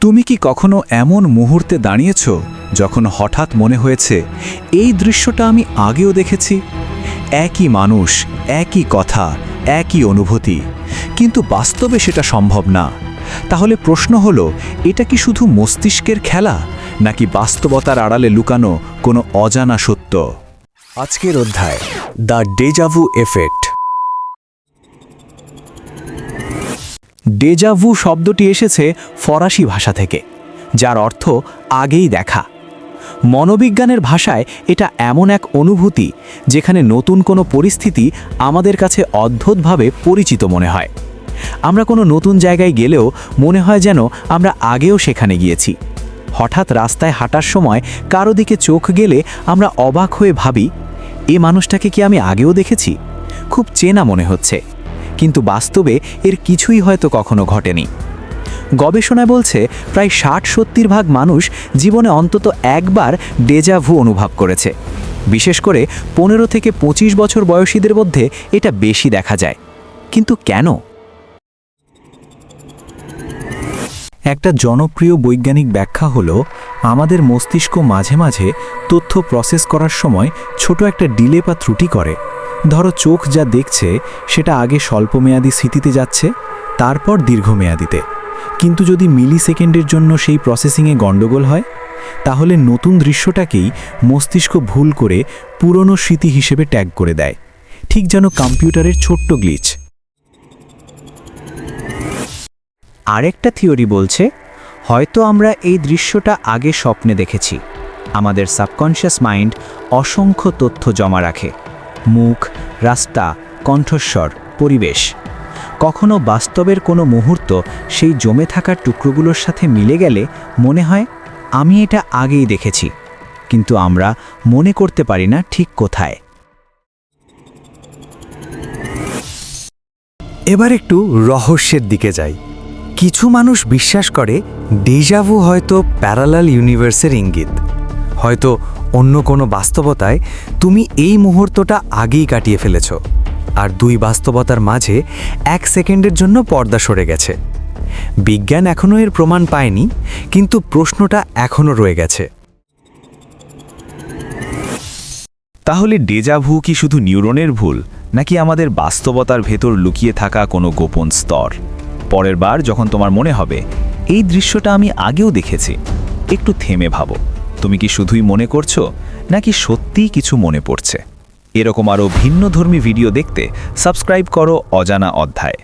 তুমি কি কখনো এমন মুহূর্তে দাঁড়িয়েছ যখন হঠাৎ মনে হয়েছে এই দৃশ্যটা আমি আগেও দেখেছি? একই মানুষ, একই কথা, একই অনুভূতি, কিন্তু বাস্তবে সেটা সম্ভব না। তাহলে প্রশ্ন হলো, এটা কি শুধু মস্তিষ্কের খেলা, নাকি বাস্তবতার আড়ালে লুকানো কোনো অজানা সত্য? আজকের অধ্যায়, দ্য ডেজাভু এফেক্ট। ডেজাভু শব্দটি এসেছে ফরাসি ভাষা থেকে, যার অর্থ আগেই দেখা। মনোবিজ্ঞানের ভাষায় এটা এমন এক অনুভূতি যেখানে নতুন কোনো পরিস্থিতি আমাদের কাছে অদ্ভুতভাবে পরিচিত মনে হয়। আমরা কোনো নতুন জায়গায় গেলেও মনে হয় যেন আমরা আগেও সেখানে গিয়েছি। হঠাৎ রাস্তায় হাঁটার সময় কারো দিকে চোখ গেলে আমরা অবাক হয়ে ভাবি, এ মানুষটাকে কি আমি আগেও দেখেছি? খুব চেনা মনে হচ্ছে, কিন্তু বাস্তবে এর কিছুই হয়তো কখনো ঘটেনি। গবেষণায় বলছে প্রায় 60-70% মানুষ জীবনে অন্তত একবার ডেজাভু অনুভব করেছে। বিশেষ করে 15 থেকে 25 বছর বয়সীদের মধ্যে এটা বেশি দেখা যায়। কিন্তু কেন? একটা জনপ্রিয় বৈজ্ঞানিক ব্যাখ্যা হলো, আমাদের মস্তিষ্ক মাঝে মাঝে তথ্য প্রসেস করার সময় ছোট একটা ডিলে বা ত্রুটি করে। ধরো, চোখ যা দেখছে সেটা আগে স্বল্পমেয়াদী স্মৃতিতে যাচ্ছে, তারপর দীর্ঘমেয়াদীতে। কিন্তু যদি মিলি সেকেন্ডের জন্য সেই প্রসেসিংয়ে গণ্ডগোল হয়, তাহলে নতুন দৃশ্যটাকেই মস্তিষ্ক ভুল করে পুরনো স্মৃতি হিসেবে ট্যাগ করে দেয়, ঠিক যেন কম্পিউটারের ছোট্ট গ্লিচ। আরেকটা থিওরি বলছে, হয়তো আমরা এই দৃশ্যটা আগে স্বপ্নে দেখেছি। আমাদের সাবকনশিয়াস মাইন্ড অসংখ্য তথ্য জমা রাখে: মুখ, রাস্তা, কণ্ঠস্বর, পরিবেশ। কখনো বাস্তবের কোনো মুহূর্ত সেই জমে থাকা টুকরোগুলোর সাথে মিলে গেলে মনে হয় আমি এটা আগেই দেখেছি, কিন্তু আমরা মনে করতে পারি না ঠিক কোথায়। এবার একটু রহস্যের দিকে যাই। কিছু মানুষ বিশ্বাস করে ডেজাভু হয়তো প্যারালাল ইউনিভার্সের ইঙ্গিত। হয়তো অন্য কোনো বাস্তবতায় তুমি এই মুহূর্তটা আগেই কাটিয়ে ফেলেছ, আর দুই বাস্তবতার মাঝে 1 সেকেন্ডের জন্য পর্দা সরে গেছে। বিজ্ঞান এখনও এর প্রমাণ পায়নি, কিন্তু প্রশ্নটা এখনও রয়ে গেছে। তাহলে ডেজাভু কি শুধু নিউরনের ভুল, নাকি আমাদের বাস্তবতার ভেতর লুকিয়ে থাকা কোনো গোপন স্তর? পরের বার যখন তোমার মনে হবে এই দৃশ্যটা আমি আগেও দেখেছি, একটু থেমে ভাবো, তুমি কি শুধুই মনে করছো, নাকি সত্যিই কিছু মনে পড়ছে? এরকম আরও ভিন্নধর্মী ভিডিও দেখতে সাবস্ক্রাইব করো অজানা অধ্যায়।